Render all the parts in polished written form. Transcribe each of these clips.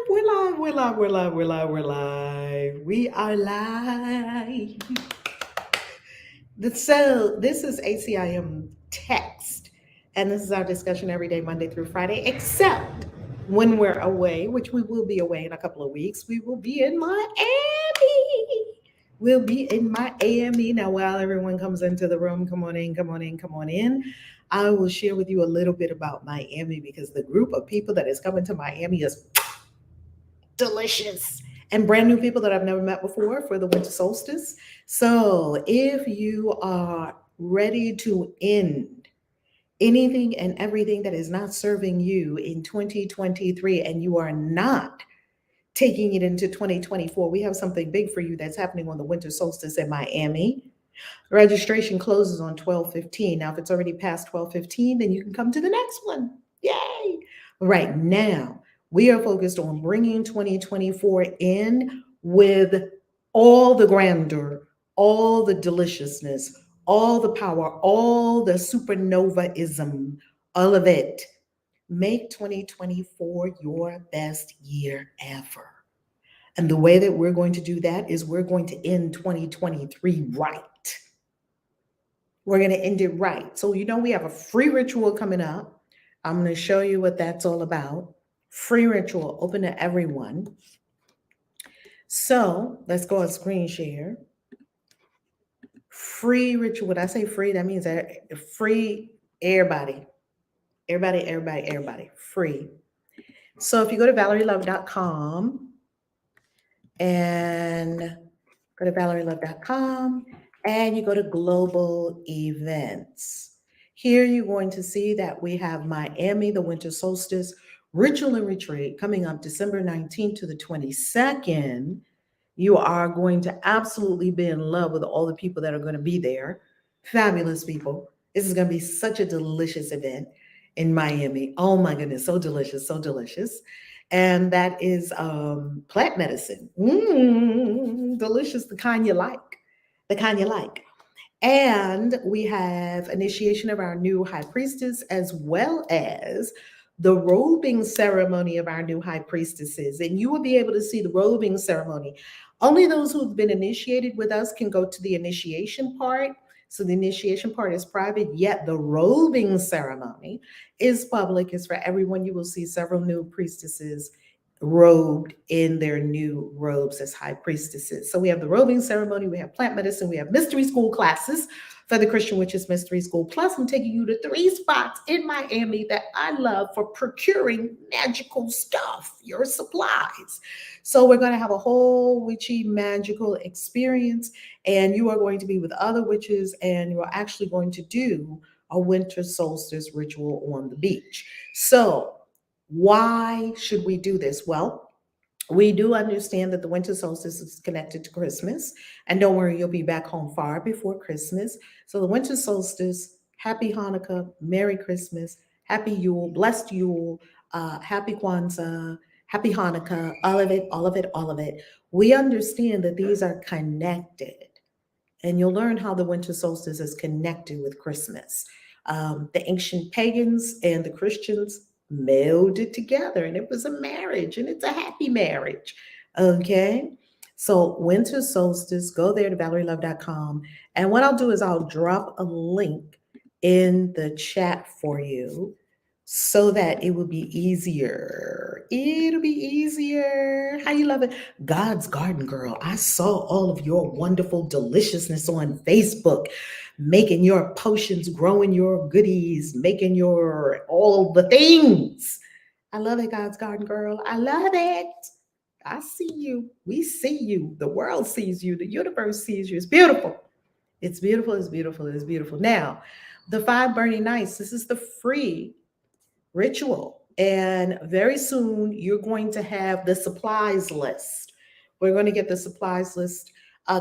We're live. We're live. We're live. We're live. We're live. We are live. So this is ACIM text, and this is our discussion every day, Monday through Friday, except when we're away, which we will be away in a couple of weeks. We will be in Miami. We'll be in Miami now. While everyone comes into the room, come on in, come on in, come on in. I will share with you a little bit about Miami because the group of people that is coming to Miami is delicious and brand new people that I've never met before for the winter solstice. So if you are ready to end anything and everything that is not serving you in 2023 and you are not taking it into 2024, we have something big for you that's happening on the winter solstice in Miami. Registration closes on 12/15. Now, if it's already past 12/15, then you can come to the next one. Yay! Right now, we are focused on bringing 2024 in with all the grandeur, all the deliciousness, all the power, all the supernovaism, all of it. Make 2024 your best year ever. And the way that we're going to do that is we're going to end 2023 right. We're going to end it right. So, we have a free ritual coming up. I'm going to show you what that's all about. Free ritual, open to everyone. So, let's go on screen share. Free ritual. When I say free, that means that free everybody. Everybody. Free. So, if you go to valerielove.com and go to valerielove.com and you go to global events. Here you're going to see that we have Miami, the winter solstice ritual and retreat coming up December 19th to the 22nd. You are going to absolutely be in love with all the people that are going to be there. Fabulous people. This is going to be such a delicious event in Miami. Oh my goodness, so delicious, so delicious. And that is plant medicine. Delicious, the kind you like. The kind you like. And we have initiation of our new high priestess, as well as the robing ceremony of our new high priestesses. And you will be able to see the robing ceremony. Only those who've been initiated with us can go to the initiation part. So the initiation part is private, yet the robing ceremony is public. It's for everyone. You will see several new priestesses robed in their new robes as high priestesses. So we have the robing ceremony, we have plant medicine, we have mystery school classes for the Christian Witches Mystery School. Plus, I'm taking you to 3 spots in Miami that I love for procuring magical stuff, your supplies. So we're going to have a whole witchy magical experience, and you are going to be with other witches, and you are actually going to do a winter solstice ritual on the beach. So why should we do this? Well, we do understand that the winter solstice is connected to Christmas. And don't worry, you'll be back home far before Christmas. So the winter solstice, happy Hanukkah, Merry Christmas, happy Yule, blessed Yule, happy Kwanzaa, happy Hanukkah, all of it, all of it, all of it. We understand that these are connected. And you'll learn how the winter solstice is connected with Christmas. The ancient pagans and the Christians melded together, and it was a marriage, and it's a happy marriage. Okay. So winter solstice, go there to valerielove.com. And what I'll do is I'll drop a link in the chat for you so that it will be easier. It'll be easier. How you love it? God's Garden Girl. I saw all of your wonderful deliciousness on Facebook, making your potions, growing your goodies, making your all the things. I love it, God's Garden Girl. I love it. I see you. We see you. The world sees you. The universe sees you. It's beautiful. It's beautiful. It's beautiful. It's beautiful. Now, the 5 burning nights. This is the free ritual. And very soon you're going to have the supplies list. We're going to get the supplies list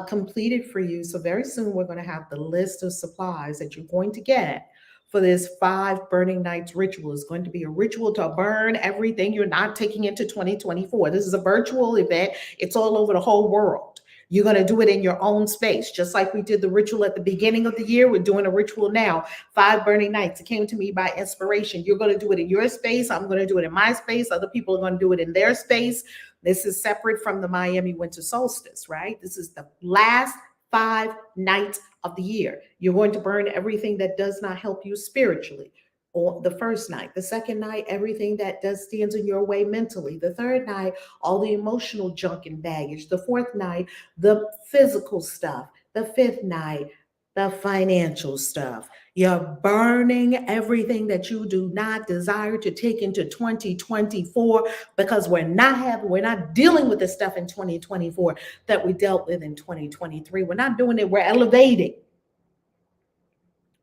completed for you. So very soon we're going to have the list of supplies that you're going to get for this 5 burning nights ritual. It's going to be a ritual to burn everything you're not taking into 2024. This is a virtual event. It's all over the whole world. You're going to do it in your own space, just like we did the ritual at the beginning of the year. We're doing a ritual now, 5 burning nights. It came to me by inspiration. You're going to do it in your space. I'm going to do it in my space. Other people are going to do it in their space. This is separate from the Miami winter solstice, right? This is the last 5 nights of the year. You're going to burn everything that does not help you spiritually. Or the first night, the second night, everything that does stands in your way mentally. The third night, all the emotional junk and baggage. The fourth night, the physical stuff. The fifth night, the financial stuff. You're burning everything that you do not desire to take into 2024, because we're not dealing with the stuff in 2024 that we dealt with in 2023. We're not doing it. We're elevating.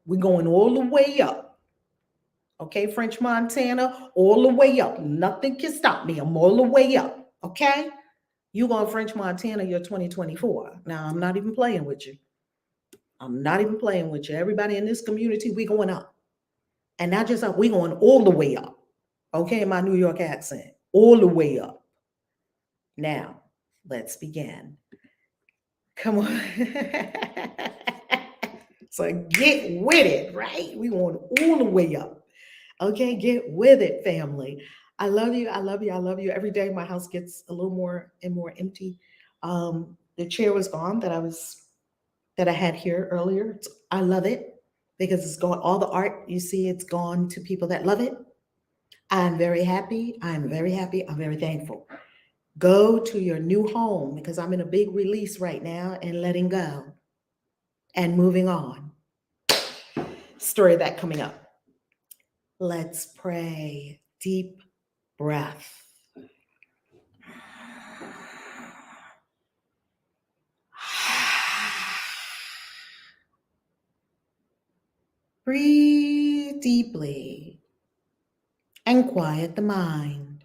We're going all the way up. Okay, French Montana, all the way up. Nothing can stop me. I'm all the way up. Okay? You going French Montana, you're 2024. Now, I'm not even playing with you. I'm not even playing with you. Everybody in this community, we going up. And not just up, we going all the way up. Okay, my New York accent. All the way up. Now, let's begin. Come on. So get with it, right? We want all the way up. Okay, get with it, family. I love you. I love you. I love you. Every day my house gets a little more and more empty. The chair was gone that I had here earlier. I love it because it's gone. All the art you see, it's gone to people that love it. I'm very happy. I'm very happy. I'm very thankful. Go to your new home, because I'm in a big release right now and letting go and moving on. Story of that coming up. Let's pray. Deep breath. Breathe deeply and quiet the mind.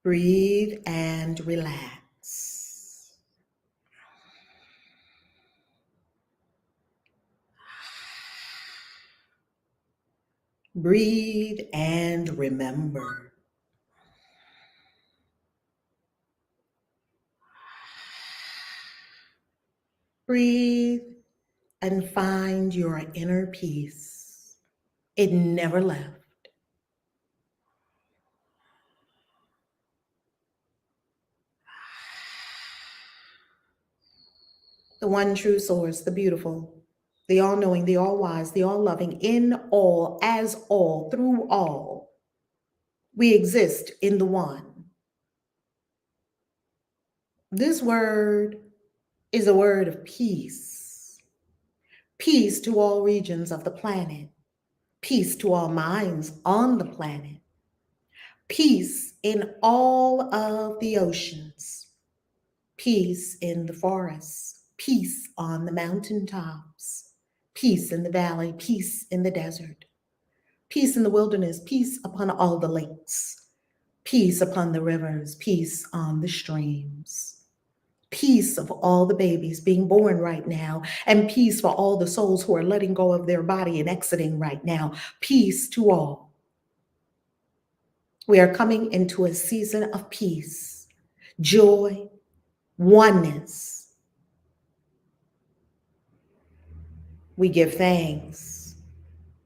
Breathe and relax. Breathe and remember. Breathe and find your inner peace. It never left. The one true source, the beautiful, the all-knowing, the all-wise, the all-loving, in all, as all, through all. We exist in the one. This word is a word of peace. Peace to all regions of the planet. Peace to all minds on the planet. Peace in all of the oceans. Peace in the forests. Peace on the mountaintops. Peace in the valley. Peace in the desert. Peace in the wilderness. Peace upon all the lakes. Peace upon the rivers. Peace on the streams. Peace of all the babies being born right now, and peace for all the souls who are letting go of their body and exiting right now. Peace to all. We are coming into a season of peace, joy, oneness. We give thanks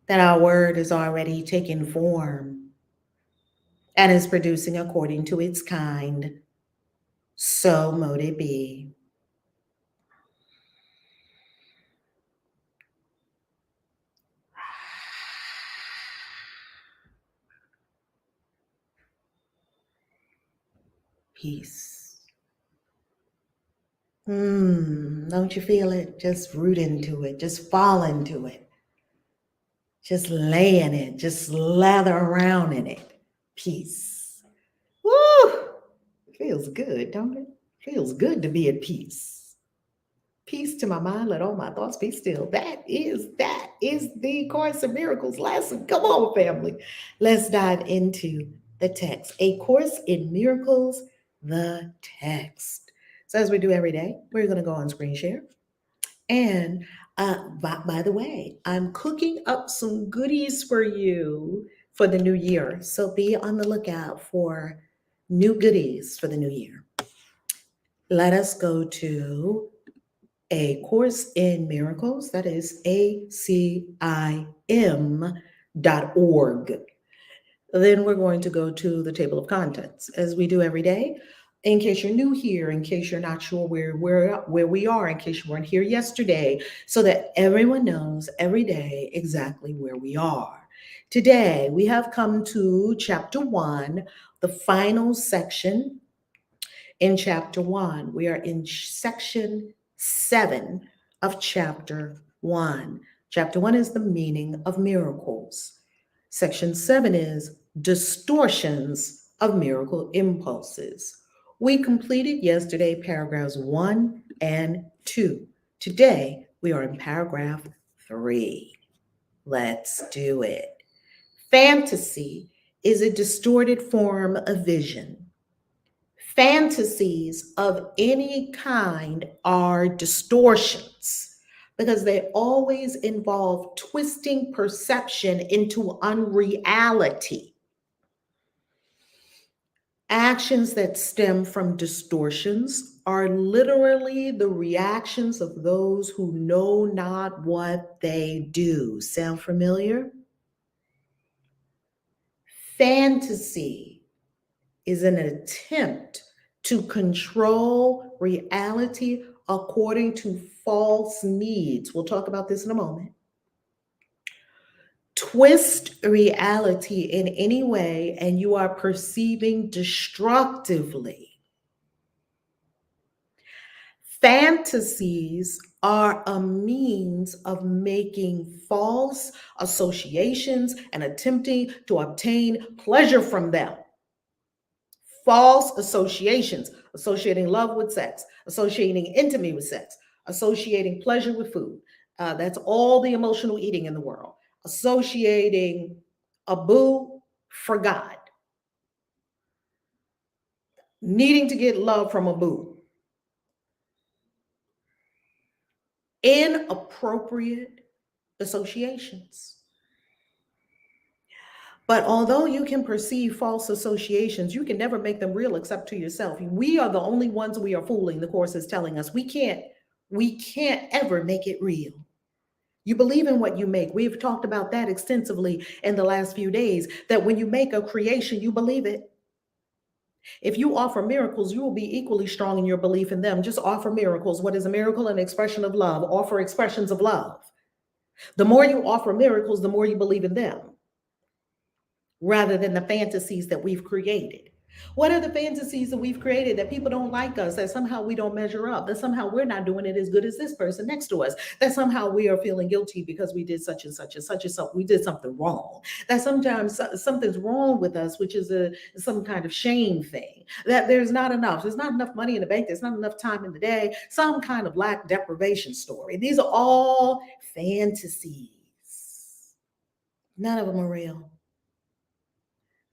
that our word is already taking form and is producing according to its kind. So mote it be. Peace. Don't you feel it? Just root into it. Just fall into it. Just lay in it. Just lather around in it. Peace. Woo! Feels good, don't it? Feels good to be at peace. Peace to my mind. Let all my thoughts be still. That is the Course in Miracles lesson. Come on, family. Let's dive into the text. A Course in Miracles, the text. So as we do every day, we're going to go on screen share. And by the way, I'm cooking up some goodies for you for the new year. So be on the lookout for new goodies for the new year. Let us go to A Course in Miracles. That is ACIM.org. Then we're going to go to the table of contents, as we do every day. In case you're new here, in case you're not sure where we are, in case you weren't here yesterday, so that everyone knows every day exactly where we are. Today, we have come to chapter 1, the final section in chapter 1. We are in section 7 of chapter 1. Chapter 1 is the meaning of miracles. Section 7 is distortions of miracle impulses. We completed yesterday paragraphs 1 and 2. Today, we are in paragraph 3. Let's do it. Fantasy is a distorted form of vision. Fantasies of any kind are distortions because they always involve twisting perception into unreality. Actions that stem from distortions are literally the reactions of those who know not what they do. Sound familiar? Fantasy is an attempt to control reality according to false needs. We'll talk about this in a moment. Twist reality in any way, and you are perceiving destructively. Fantasies are a means of making false associations and attempting to obtain pleasure from them. False associations, associating love with sex, associating intimacy with sex, associating pleasure with food. That's all the emotional eating in the world. Associating a boo for God. Needing to get love from a boo. Inappropriate associations. But although you can perceive false associations, you can never make them real except to yourself. We are the only ones we are fooling, the Course is telling us. We can't ever make it real. You believe in what you make. We've talked about that extensively in the last few days, that when you make a creation, you believe it. If you offer miracles, you will be equally strong in your belief in them. Just offer miracles. What is a miracle? An expression of love. Offer expressions of love. The more you offer miracles, the more you believe in them, rather than the fantasies that we've created. What are the fantasies that we've created? That people don't like us, that somehow we don't measure up, that somehow we're not doing it as good as this person next to us, that somehow we are feeling guilty because we did such and such and such and such, we did something wrong, that sometimes something's wrong with us, which is some kind of shame thing, that there's not enough money in the bank, there's not enough time in the day, some kind of lack deprivation story. These are all fantasies. None of them are real.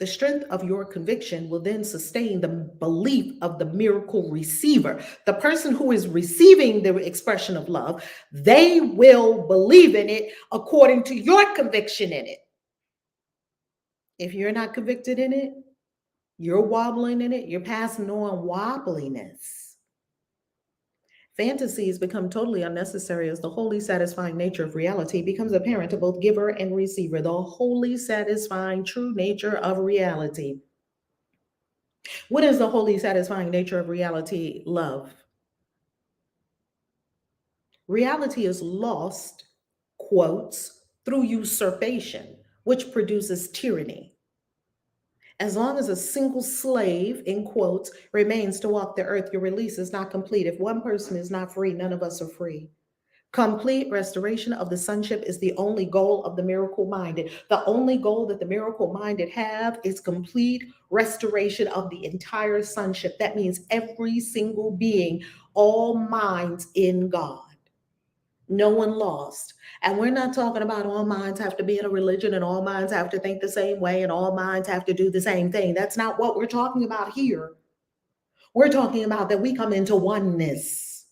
The strength of your conviction will then sustain the belief of the miracle receiver. The person who is receiving the expression of love, they will believe in it according to your conviction in it. If you're not convicted in it, you're wobbling in it, you're passing on wobbliness. Fantasies become totally unnecessary as the wholly satisfying nature of reality becomes apparent to both giver and receiver. The wholly satisfying true nature of reality. What is the wholly satisfying nature of reality? Love. Reality is lost, quotes, through usurpation, which produces tyranny. As long as a single slave, in quotes, remains to walk the earth, your release is not complete. If one person is not free, none of us are free. Complete restoration of the sonship is the only goal of the miracle-minded. The only goal that the miracle-minded have is complete restoration of the entire sonship. That means every single being, all minds in God. No one lost. And we're not talking about all minds have to be in a religion and all minds have to think the same way and all minds have to do the same thing. That's not what we're talking about here. We're talking about that we come into oneness,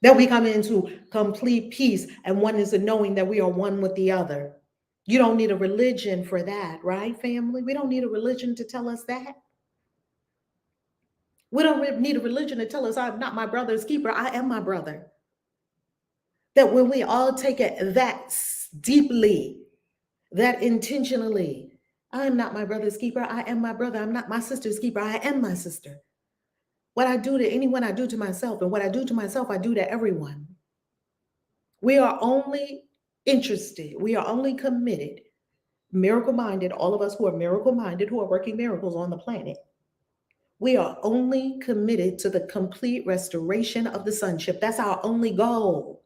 that we come into complete peace and oneness and knowing that we are one with the other. You don't need a religion for that, right, family? We don't need a religion to tell us that. We don't need a religion to tell us I'm not my brother's keeper. I am my brother. That when we all take it that deeply, that intentionally, I am not my brother's keeper. I am my brother. I'm not my sister's keeper. I am my sister. What I do to anyone, I do to myself. And what I do to myself, I do to everyone. We are only interested, we are only committed, miracle minded, all of us who are miracle minded, who are working miracles on the planet. We are only committed to the complete restoration of the sonship. That's our only goal.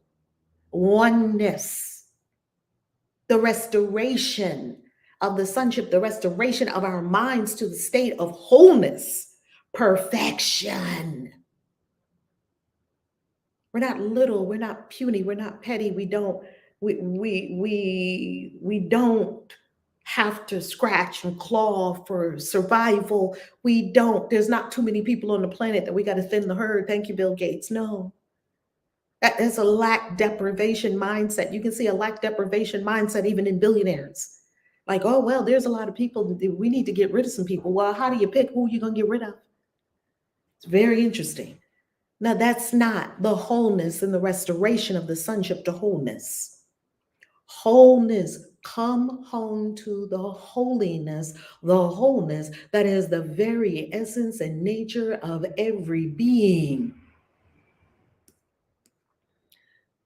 Oneness. The restoration of the sonship, the restoration of our minds to the state of wholeness, perfection. We're not little, we're not puny, we're not petty. We don't have to scratch and claw for survival. We don't. There's not too many people on the planet that we got to thin the herd. Thank you, Bill Gates. No. That is a lack deprivation mindset. You can see a lack deprivation mindset even in billionaires. Like, oh, well, there's a lot of people. We need to get rid of some people. Well, how do you pick who you're going to get rid of? It's very interesting. Now, that's not the wholeness and the restoration of the sonship to wholeness. Wholeness, come home to the holiness, the wholeness that is the very essence and nature of every being.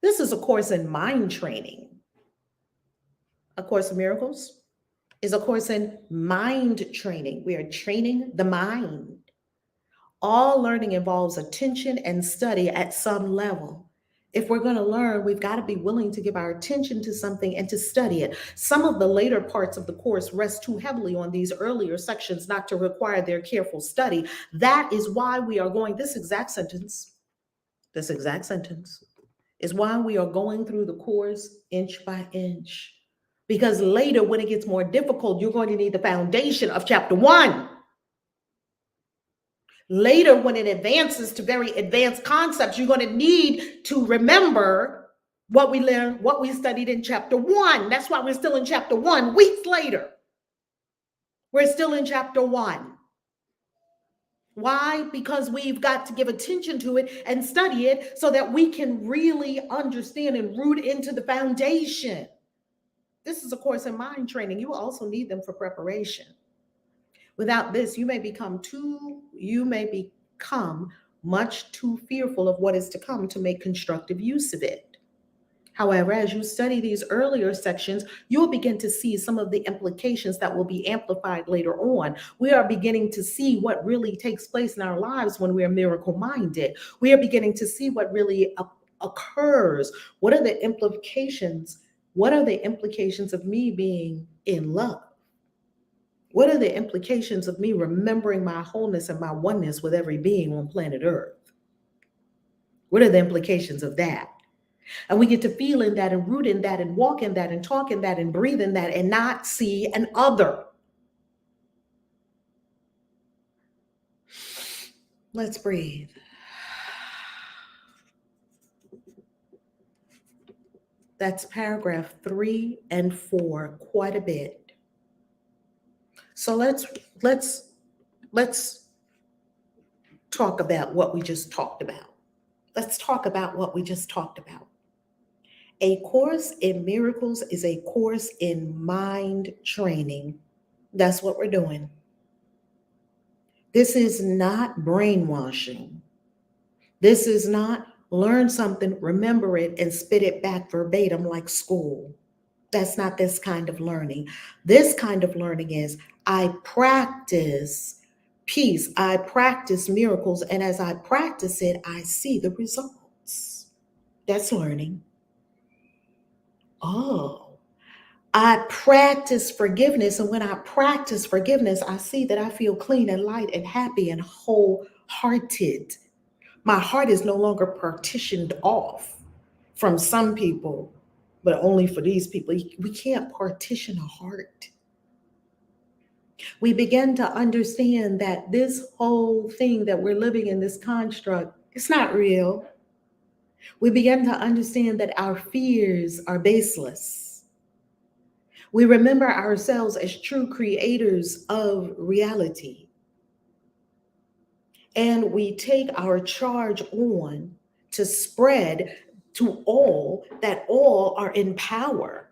This is a course in mind training. A Course in Miracles is a course in mind training. We are training the mind. All learning involves attention and study at some level. If we're going to learn, we've got to be willing to give our attention to something and to study it. Some of the later parts of the course rest too heavily on these earlier sections not to require their careful study. That is why we are going, this exact sentence is why we are going through the course inch by inch. Because later, when it gets more difficult, you're going to need the foundation of chapter 1. Later, when it advances to very advanced concepts, you're going to need to remember what we learned, what we studied in chapter 1. That's why we're still in chapter 1 weeks later. We're still in chapter 1. Why? Because we've got to give attention to it and study it so that we can really understand and root into the foundation. This is a course in mind training. You also need them for preparation. Without this, you may become much too fearful of what is to come to make constructive use of it. However, as you study these earlier sections, you'll begin to see some of the implications that will be amplified later on. We are beginning to see what really takes place in our lives when we are miracle-minded. We are beginning to see what really occurs. What are the implications? What are the implications of me being in love? What are the implications of me remembering my wholeness and my oneness with every being on planet Earth? What are the implications of that? And we get to feel in that and root in that and walk in that and talk in that and breathe in that and not see an other. Let's breathe. That's paragraph 3 and 4, quite a bit. So let's talk about what we just talked about. Let's talk about what we just talked about. A Course in Miracles is a course in mind training. That's what we're doing. This is not brainwashing. This is not learn something, remember it, and spit it back verbatim like school. That's not this kind of learning. This kind of learning is I practice peace, I practice miracles, and as I practice it, I see the results. That's learning. Oh, I practice forgiveness. And when I practice forgiveness, I see that I feel clean and light and happy and wholehearted. My heart is no longer partitioned off from some people, but only for these people. We can't partition a heart. We begin to understand that this whole thing that we're living in, this construct, it's not real. We begin to understand that our fears are baseless. We remember ourselves as true creators of reality. And we take our charge on to spread to all that all are in power,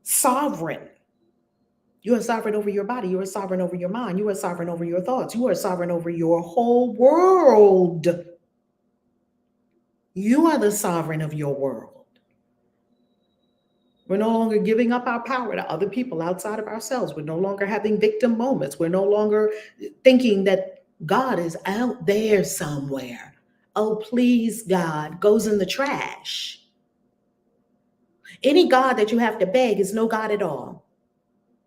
sovereign. You are sovereign over your body. You are sovereign over your mind. You are sovereign over your thoughts. You are sovereign over your whole world. You are the sovereign of your world. We're no longer giving up our power to other people outside of ourselves. We're no longer having victim moments. We're no longer thinking that God is out there somewhere. Oh, please, God, goes in the trash. Any God that you have to beg is no God at all.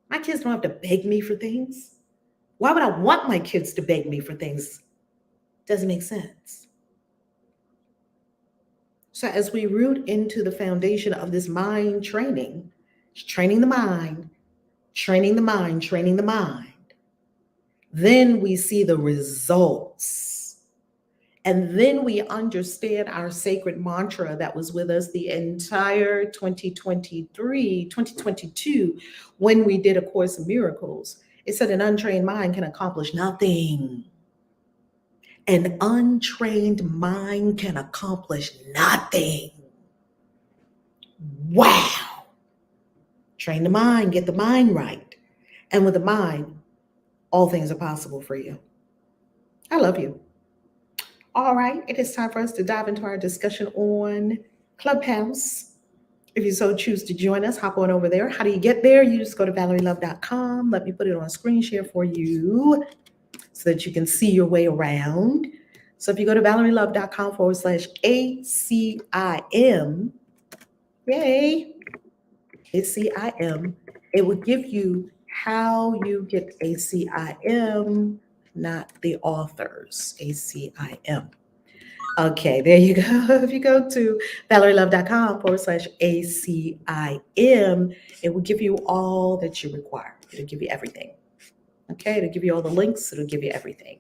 My kids don't have to beg me for things. Why would I want my kids to beg me for things? Doesn't make sense. So as we root into the foundation of this mind training, training the mind, training the mind, training the mind, then we see the results. And then we understand our sacred mantra that was with us the entire 2022, when we did A Course in Miracles. It said an untrained mind can accomplish nothing. An untrained mind can accomplish nothing. Wow. Train the mind, get the mind right. And with the mind, all things are possible for you. I love you. All right, it is time for us to dive into our discussion on Clubhouse. If you so choose to join us, hop on over there. How do you get there? You just go to ValerieLove.com. Let me put it on screen share for you so that you can see your way around. So if you go to ValerieLove.com/ACIM, yay, ACIM, it will give you how you get ACIM, not the authors, ACIM. Okay, there you go. If you go to ValerieLove.com/ACIM, it will give you all that you require. It'll give you everything. Okay, it'll give you all the links. It'll give you everything.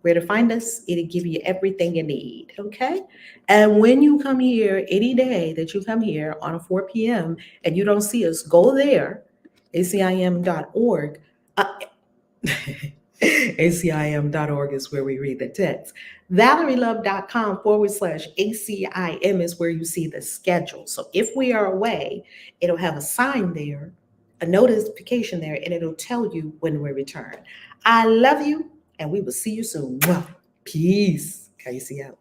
Where to find us, it'll give you everything you need. Okay, and when you come here, any day that you come here on a 4 p.m. and you don't see us, go there, acim.org. ACIM.org is where we read the text. ValerieLove.com/ACIM is where you see the schedule. So if we are away, it'll have a sign there, a notification there, and it'll tell you when we return. I love you, and we will see you soon. Peace. KAISI out.